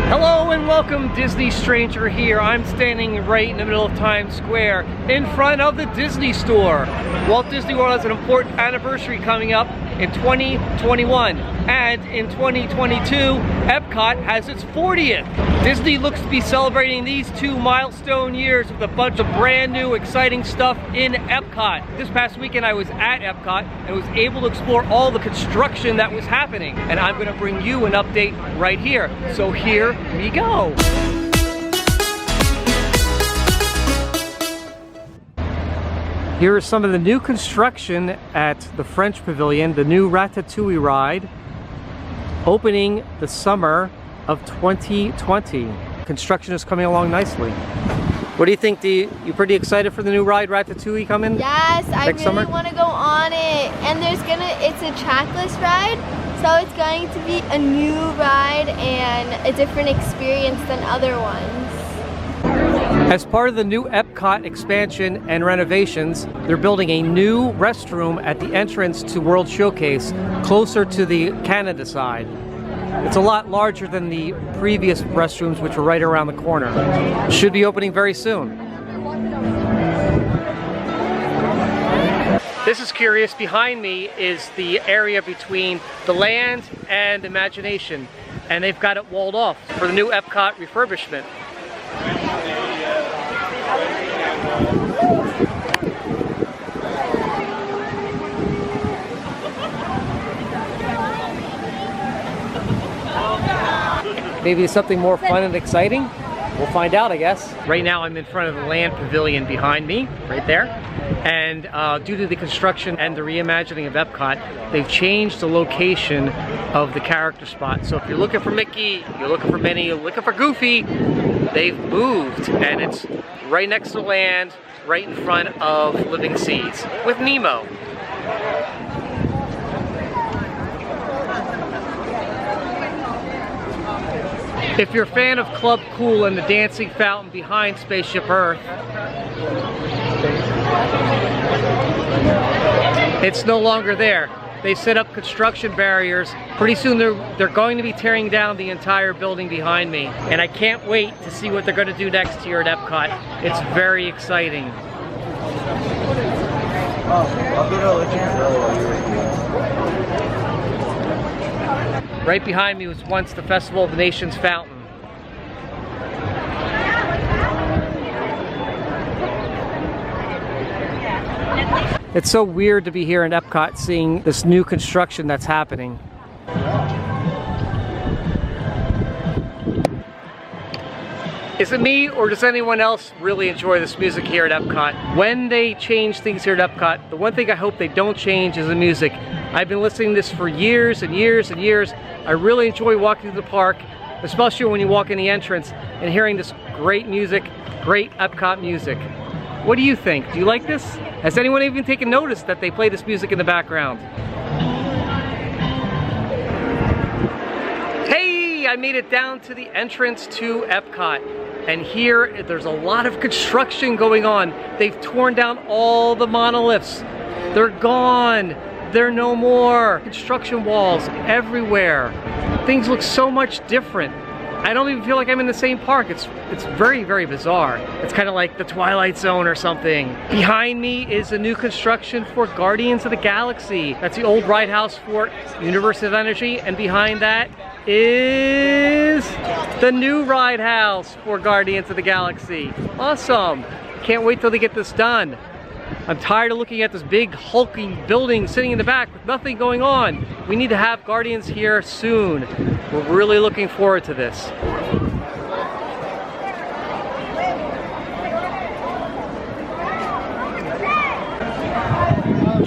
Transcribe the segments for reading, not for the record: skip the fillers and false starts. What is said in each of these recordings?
Hello and welcome, Disney Stranger here. I'm standing right in the middle of Times Square in front of the Disney Store. Walt Disney World has an important anniversary coming up in 2021, and in 2022 Epcot has its 40th. Disney looks to be celebrating these two milestone years with a bunch of brand new exciting stuff in Epcot. This past weekend I was at Epcot and was able to explore all the construction that was happening, and I'm going to bring you an update right here. So here we go. Here is some of the new construction at the French Pavilion, the new Ratatouille ride, opening the summer of 2020. Construction is coming along nicely. What do you think? You pretty excited for the new ride, Ratatouille, coming? Yes, I really want to go on it. And it's a trackless ride, so it's going to be a new ride and a different experience than other ones. As part of the new Epcot expansion and renovations, they're building a new restroom at the entrance to World Showcase, closer to the Canada side. It's a lot larger than the previous restrooms, which were right around the corner. Should be opening very soon. This is curious. Behind me is the area between the land and Imagination, and they've got it walled off for the new Epcot refurbishment. Maybe it's something more fun and exciting? We'll find out, I guess. Right now I'm in front of the Land Pavilion behind me, right there. And due to the construction and the reimagining of Epcot, they've changed the location of the character spot. So if you're looking for Mickey, you're looking for Minnie, you're looking for Goofy, they've moved. And it's right next to Land, right in front of Living Seas, with Nemo. If you're a fan of Club Cool and the dancing fountain behind Spaceship Earth, it's no longer there. They set up construction barriers. Pretty soon they're going to be tearing down the entire building behind me. And I can't wait to see what they're going to do next year at Epcot. It's very exciting. Right behind me was once the Festival of the Nations fountain. It's so weird to be here in Epcot seeing this new construction that's happening. Is it me, or does anyone else really enjoy this music here at Epcot? When they change things here at Epcot, the one thing I hope they don't change is the music. I've been listening to this for years and years and years. I really enjoy walking through the park, especially when you walk in the entrance and hearing this great music, great Epcot music. What do you think? Do you like this? Has anyone even taken notice that they play this music in the background? Hey, I made it down to the entrance to Epcot. And here, there's a lot of construction going on. They've torn down all the monoliths. They're gone. They're no more. Construction walls everywhere. Things look so much different. I don't even feel like I'm in the same park. It's very, very bizarre. It's kind of like the Twilight Zone or something. Behind me is a new construction for Guardians of the Galaxy. That's the old ride house for Universe of Energy, and behind that is the new ride house for Guardians of the Galaxy. Awesome. Can't wait till they get this done. I'm tired of looking at this big hulking building sitting in the back with nothing going on. We need to have Guardians here soon. We're really looking forward to this.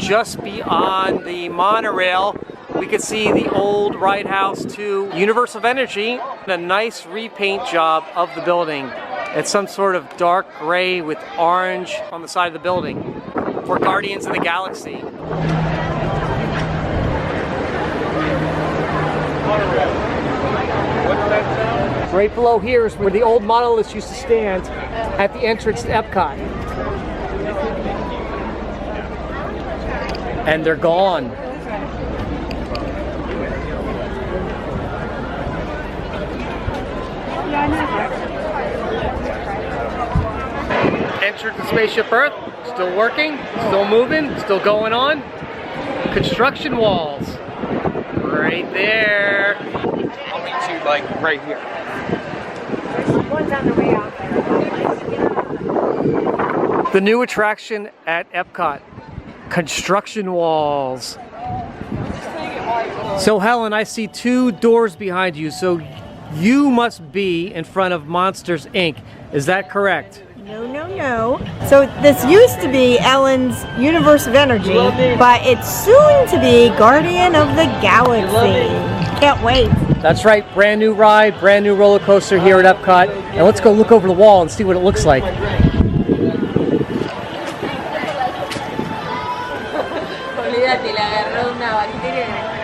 Just beyond the monorail, we could see the old ride house to Universe of Energy. A nice repaint job of the building. It's some sort of dark gray with orange on the side of the building for Guardians of the Galaxy. Right below here is where the old monoliths used to stand at the entrance to Epcot. And they're gone. entrance to Spaceship Earth, still working, still moving, still going on. Construction walls, right there. I'll meet you like right here. One's on the way out there. The new attraction at Epcot, construction walls. So Helen, I see 2 doors behind you, so you must be in front of Monsters, Inc. Is that correct? No, no, no. So this used to be Ellen's Universe of Energy, but it's soon to be Guardian of the Galaxy. Can't wait. That's right, brand new ride, brand new roller coaster here at Epcot. And let's go look over the wall and see what it looks like.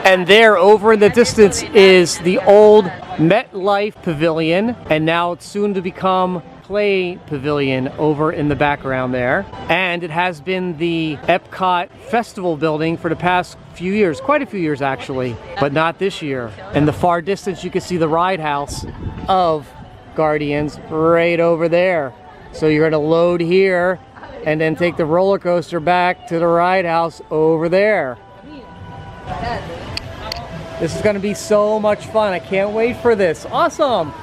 And there, over in the distance, is the old MetLife Pavilion, and now it's soon to become Play Pavilion over in the background there. And it has been the Epcot Festival building for the past few years, quite a few years actually, but not this year. In the far distance, you can see the ride house of Guardians right over there. So you're gonna load here and then take the roller coaster back to the ride house over there. This is gonna be so much fun. I can't wait for this. Awesome.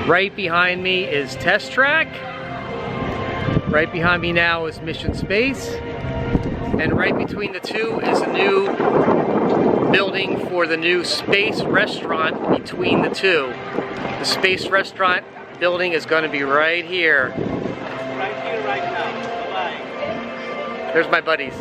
Right behind me is Test Track. Right behind me now is Mission Space. And right between the two is a new building for the new Space Restaurant between the two. The Space Restaurant building is gonna be right here. Right here, right now. There's my buddies.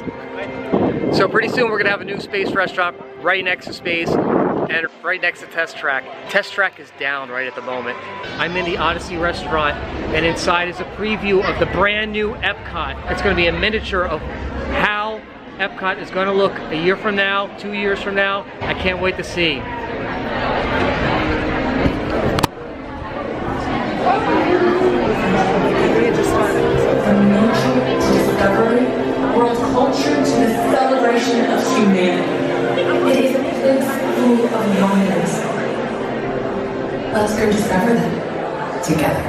So pretty soon we're gonna have a new Space Restaurant right next to Space and right next to Test Track. Test Track is down right at the moment. I'm in the Odyssey restaurant, and inside is a preview of the brand new Epcot. It's gonna be a miniature of how Epcot is gonna look a year from now, 2 years from now. I can't wait to see. From nature to discovery, world culture to the celebration of humanity. It is a place full of wonders. Let's go discover them together.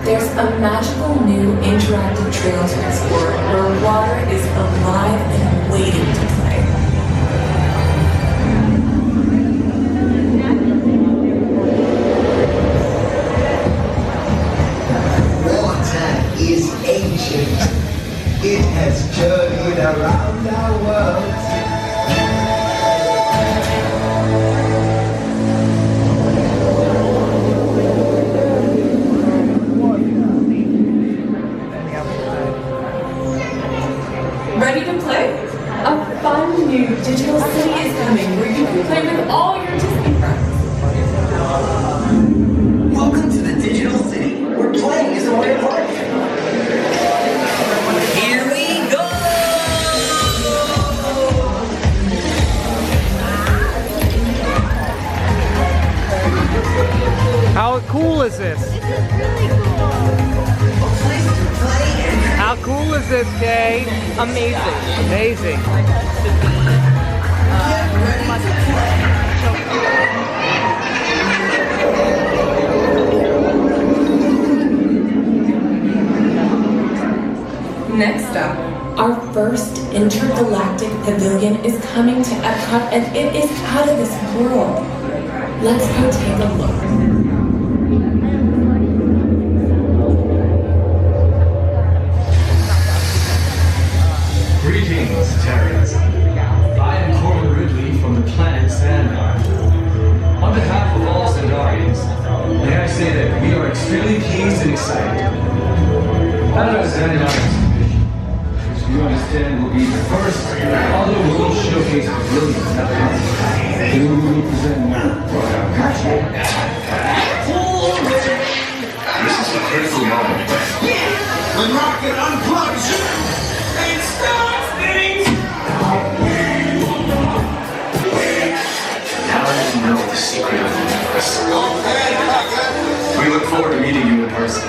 There's a magical new interactive trail to explore where water is alive and waiting to play. Is ancient. It has journeyed around our world. Ready to play? A fun new digital city is coming where you can play with all your Disney friends. Welcome to the digital city, where playing is a way of life. Here we go! How cool is this? This is really cool. How cool is this, Kay? Amazing. Amazing. Next up, our first intergalactic pavilion is coming to Epcot, and it is out of this world. Let's go take a look. Greetings, Terrans. I am Corbin Ridley from the planet Sandar. On behalf of all Sandarians, may I say that we are extremely pleased and excited. At our Sandar exhibition, which you understand will be the first other world showcase pavilion in Epcot, we will present now for our country. This is a critical moment. When rocket unplugs, it starts things. Now that you know the secret of the universe, we look forward to meeting you in person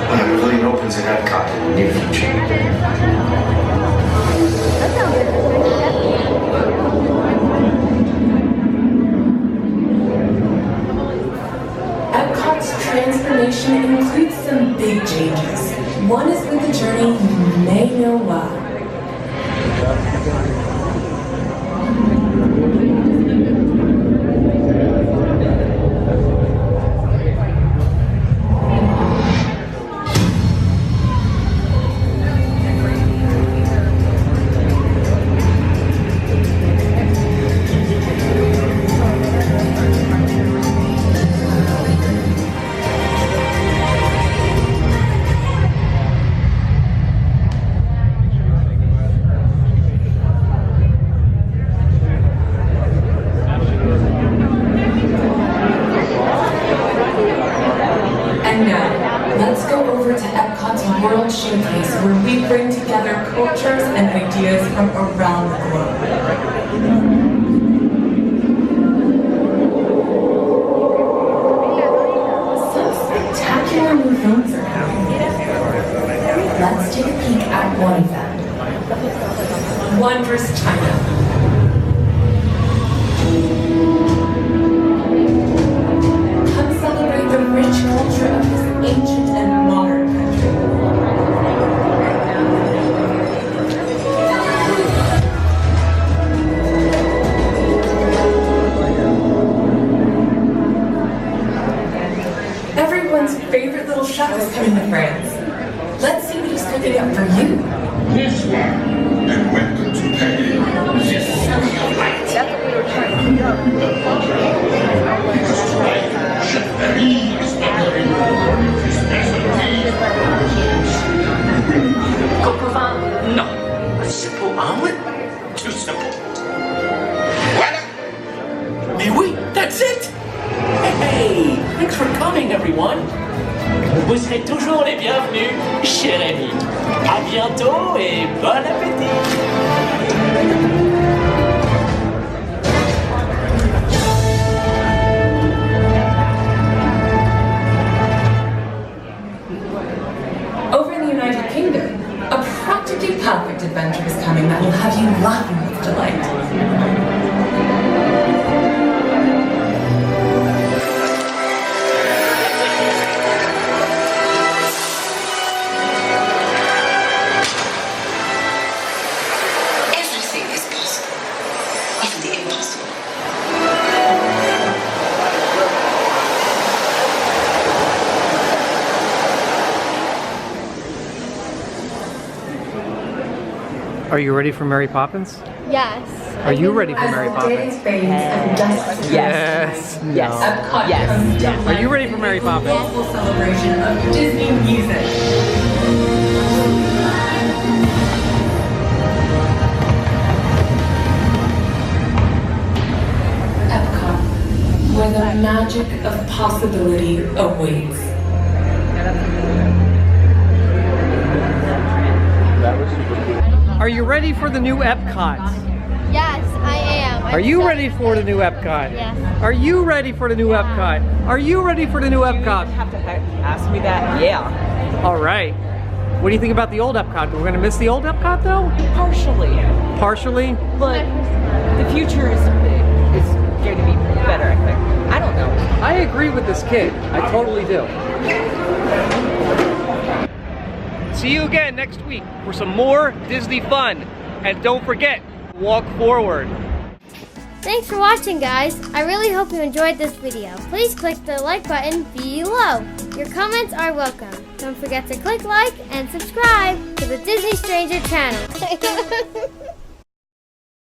when the pavilion opens at Epcot in the near future. That sounds good. Epcot's celebration includes some big changes. One is with the journey you may know well. And now, let's go over to Epcot's World Showcase, where we bring together cultures and ideas from around the globe. Some spectacular new films are coming. Let's take a peek at one of them. Wondrous China. The rich culture of this ancient and modern country. Everyone's favorite little chef is coming to France. Let's see what he's cooking up for you. This one, and welcome to Paris. This city of light. That's what we were trying to figure out. Because tonight, Chef Paris is honoring one of his specialties. Coq au vin? No. A simple omelet? Too simple. Voilà! Mais oui, that's it! Hey, thanks for coming, everyone! Vous serez toujours les bienvenus, chers amis. À bientôt et bon appétit! Over in the United Kingdom, a practically perfect adventure is coming that will have you laughing with delight. Everything is possible, even the impossible. Are you ready for Mary Poppins? Yes. Are you ready for Mary Poppins? Yes. No. Yes. Are you ready for Mary Poppins? Global celebration of Disney music. Epcot, where the magic of possibility awaits. Are you ready for the new Epcot? Yes, I am. Are you ready for the new Epcot? Yes. Are you ready for the new Epcot? Are you ready for the new Epcot? You have to ask me that? Yeah. All right. What do you think about the old Epcot? We're going to miss the old Epcot though? Partially. Partially? But the future is going to be better, I think. I don't know. I agree with this kid. I totally do. See you again next week for some more Disney fun. And don't forget, walk forward. Thanks for watching, guys. I really hope you enjoyed this video. Please click the like button below. Your comments are welcome. Don't forget to click like and subscribe to the Disney Stranger channel.